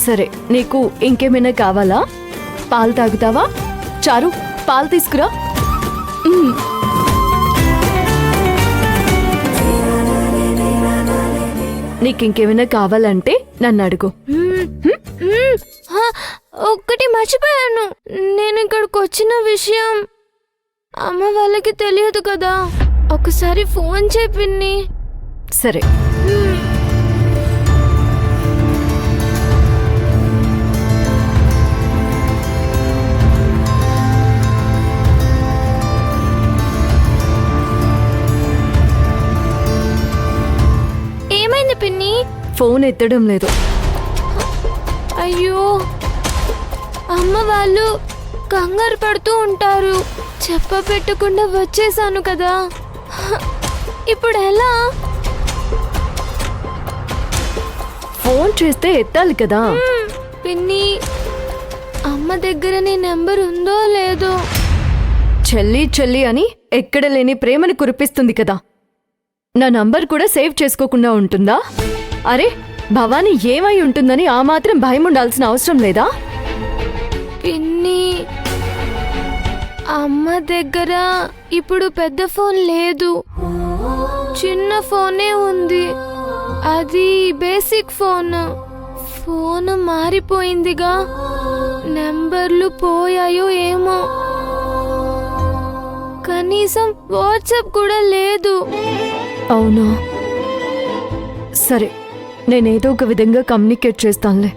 సరే, నీకు ఇంకేమైనా కావాలా? పాలు తాగుతావా? చారు, పాలు తీసుకురా. నీకు ఇంకేమైనా కావాలంటే నన్ను అడుగు. ఒక్కటి మర్చిపోయాను. నేను ఇక్కడికి వచ్చిన విషయం అమ్మ వాళ్ళకి తెలియదు కదా. ఒకసారి ఫోన్ చేయి పిన్ని. సరే. ఏమైంది పిన్ని? ఫోన్ ఎత్తడం లేదు. అయ్యో, అమ్మ వాళ్ళు కంగారు పడుతూ ఉంటారు. చెప్పపెట్టకుండా వచ్చేసాను కదా, ఇప్పుడు ఎలా? ఫోన్ చేస్తే ఎత్తాలి కదా. పిన్ని, అమ్మ దగ్గర నీ నెంబర్ ఉందో లేదో? చెల్లి చెల్లి అని ఎక్కడ లేని ప్రేమని కురిపిస్తుంది కదా. నా నంబర్ కూడా సేవ్ చేసుకోకుండా ఉంటుందా? అరే, భవానీ ఏమై ఉంటుందని ఆ మాత్రం భయం ఉండాల్సిన అవసరం లేదా? పిన్ని, అమ్మ దగ్గర ఇప్పుడు పెద్ద ఫోన్ లేదు, చిన్న ఫోనే ఉంది. అది బేసిక్ ఫోన్. ఫోన్ మారిపోయిందిగా, నెంబర్లు పోయాయో ఏమో. కనీసం వాట్సాప్ కూడా లేదు. అవునా? సరే, నేనేదో ఒక విధంగా కమ్యూనికేట్ చేస్తానులే.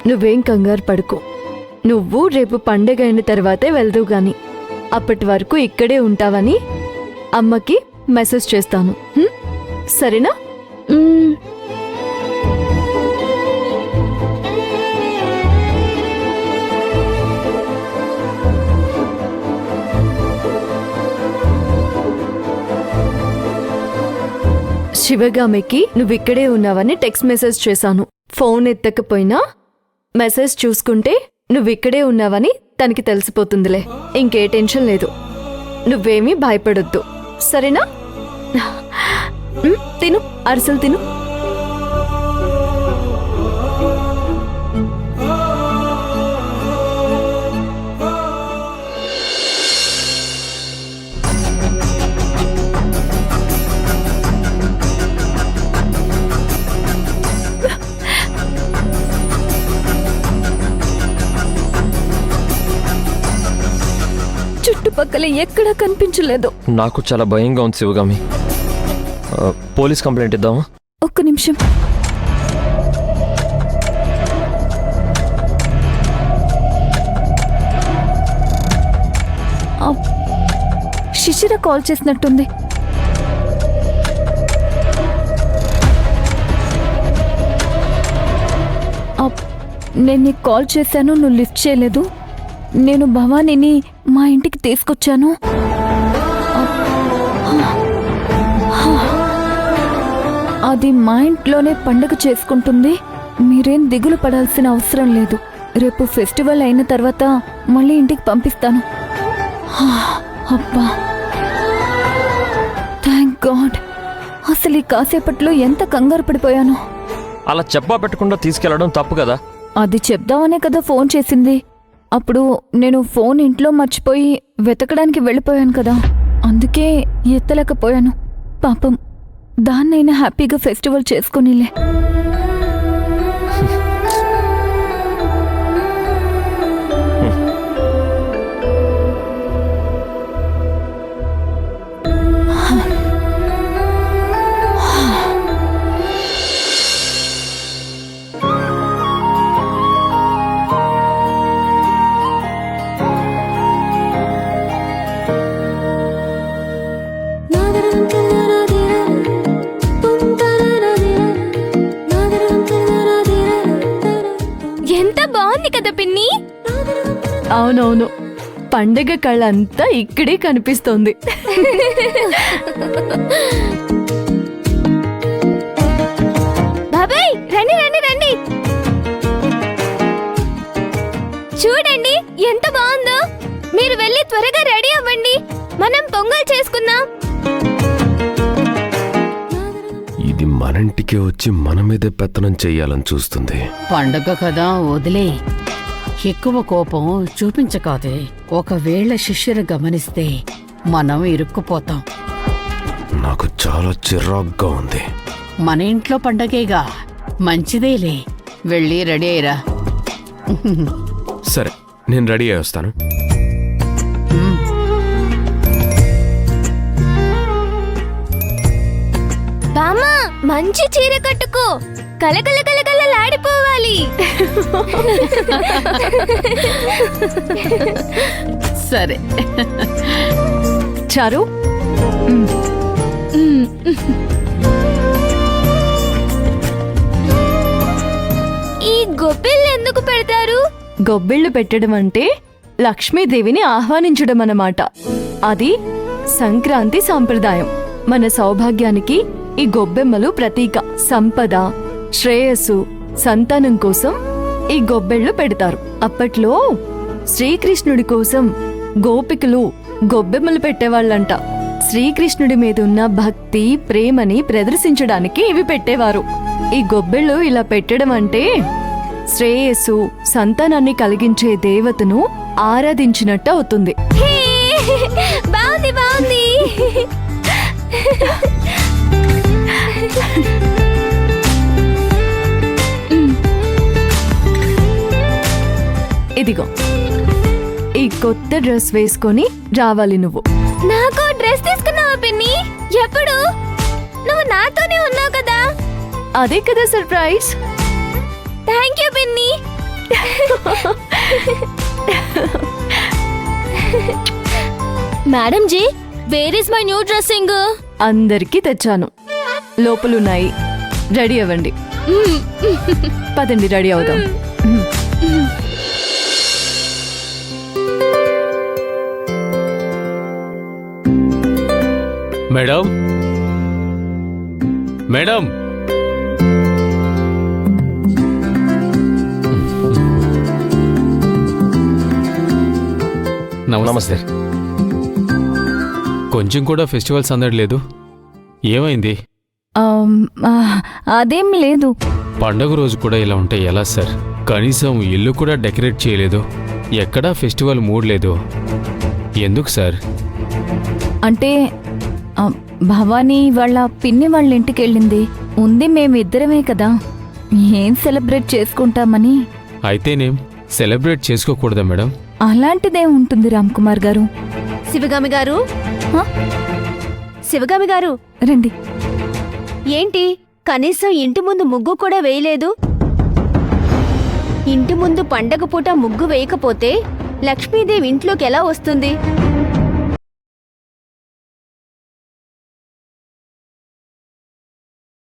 నువ్వేం కంగారు పడుకో. నువ్వు రేపు పండగ అయిన తర్వాతే వెళ్దువు గాని అప్పటి వరకు ఇక్కడే ఉంటావని అమ్మకి మెసేజ్ చేస్తాను. సరేనా? శివగామికి నువ్విక్కడే ఉన్నావని టెక్స్ట్ మెసేజ్ చేశాను. ఫోన్ ఎత్తకపోయినా మెసేజ్ చూసుకుంటే నువ్విక్కడే ఉన్నావని తనకి తెలిసిపోతుందిలే. ఇంకే టెన్షన్ లేదు. నువ్వేమీ భయపడొద్దు, సరేనా? తిను, అరిసెలు తిను. చుట్టుపక్కల ఎక్కడా కనిపించలేదు. నాకు చాలా భయంగా ఉంది శివగామి. Police complaint ఇద్దామా? ఒక్క నిమిషం. శిశిర కాల్ చేసినట్టుంది. నేను నీకు కాల్ చేశాను, నువ్వు లిఫ్ట్ చేయలేదు. నేను భవానీని మా ఇంటికి తీసుకొచ్చాను. అది మా ఇంట్లోనే పండుగ చేసుకుంటుంది. మీరేం దిగులు పడాల్సిన అవసరం లేదు. రేపు ఫెస్టివల్ అయిన తర్వాత మళ్ళీ ఇంటికి పంపిస్తాను. అబ్బా, థ్యాంక్ గాడ్. అసలు ఈ కాసేపట్లో ఎంత కంగారు పడిపోయాను. అలా చెప్పా పెట్టకుండా తీసుకెళ్లడం తప్పు కదా. అది చెప్దామనే కదా ఫోన్ చేసింది. అప్పుడు నేను ఫోన్ ఇంట్లో మర్చిపోయి వెతకడానికి వెళ్ళిపోయాను కదా, అందుకే ఎత్తలేకపోయాను. పాపం, దాన్నైనా హ్యాపీగా ఫెస్టివల్ చేసుకునిలే. అవునవును, పండగ కళ్ళంతా ఇక్కడే కనిపిస్తోంది. బాబాయ్, రండి రండి రండి, చూడండి ఎంత బాగుందో. మీరు వెళ్ళి త్వరగా రెడీ అవ్వండి, మనం పొంగల్ చేసుకుందాం. ఇది మనింటికే వచ్చి మన మీదే పెత్తనం చెయ్యాలని చూస్తుంది. పండగ కదా వదిలే. ఎక్కువ కోపం చూపించకాదే. ఒకవేళ శిష్యుని గమనిస్తే మనం ఇరుక్కుపోతాం. నాకు చాలా చిరాగ్గా ఉంది. మన ఇంట్లో పండగేగా, మంచిదేలే. వెళ్ళి రెడీ అయ్యిరా. సరే, నేను రెడీ అయి వస్తాను. బామ్మ మంచి చీర కట్టుకో, కలకల కలకలలాడిపోవాలి. సరే. చారు ఈ గొబ్బిళ్ళు ఎందుకు పెడతారు? గొబ్బిళ్ళు పెట్టడం అంటే లక్ష్మీదేవిని ఆహ్వానించడం అన్నమాట. అది సంక్రాంతి సాంప్రదాయం. మన సౌభాగ్యానికి ఈ గొబ్బెమ్మలు ప్రతీక. సంపద, శ్రేయస్సు, సంతానం కోసం ఈ గొబ్బెళ్ళు పెడతారు. అప్పట్లో శ్రీకృష్ణుడి కోసం గోపికలు గొబ్బెమ్మలు పెట్టేవాళ్ళంట. శ్రీకృష్ణుడి మీద ఉన్న భక్తి, ప్రేమని ప్రదర్శించడానికి ఇవి పెట్టేవారు. ఈ గొబ్బెళ్ళు ఇలా పెట్టడం అంటే శ్రేయస్సు, సంతానాన్ని కలిగించే దేవతను ఆరాధించినట్టు అవుతుంది. హే, బాగుంది బాగుంది. ఇదిగో, ఈ కొత్త డ్రెస్ వేసుకొని రావాలి నువ్వు. నాకు డ్రెస్ తీసుకున్నావా పిన్ని? ఎప్పుడు? నువ్వు నాతోనే ఉన్నావు కదా. అదే కదా సర్ప్రైజ్. థ్యాంక్ యూ పిన్ని. Madam ji, where is my new dressing? అందరికీ తెచ్చాను, లోపలున్నాయి. రెడీ అవ్వండి. పదండి, రెడీ అవుదాం. మేడం, మేడం, నమస్తే. కొంచెం కూడా ఫెస్టివల్స్ అందడం లేదు. ఏమైంది? అదేం లేదు. పండగ రోజు కూడా ఇలా ఉంటే ఎలా సార్? కనీసం ఇల్లు కూడా డెకరేట్ చేయలేదు. ఎక్కడా ఫెస్టివల్ మూడ్ లేదు. ఎందుకు సార్? అంటే భవానీ వాళ్ళ పిన్ని వాళ్ళ ఇంటికి వెళ్ళింది. ఉంది మేమిద్దరమే కదా, ఏం సెలబ్రేట్ చేసుకుంటామని. అయితేనేం సెలబ్రేట్ చేసుకోకూడదా మేడం? అలాంటిదే ఉంటుంది రామ్ కుమార్ గారు. శివగామి గారు, హ? శివగామి గారు, రండి. ఏంటి కనీసం ఇంటి ముందు ముగ్గు కూడా వేయలేదు? ఇంటి ముందు పండగ పూట ముగ్గు వేయకపోతే లక్ష్మీదేవి ఇంట్లోకి ఎలా వస్తుంది?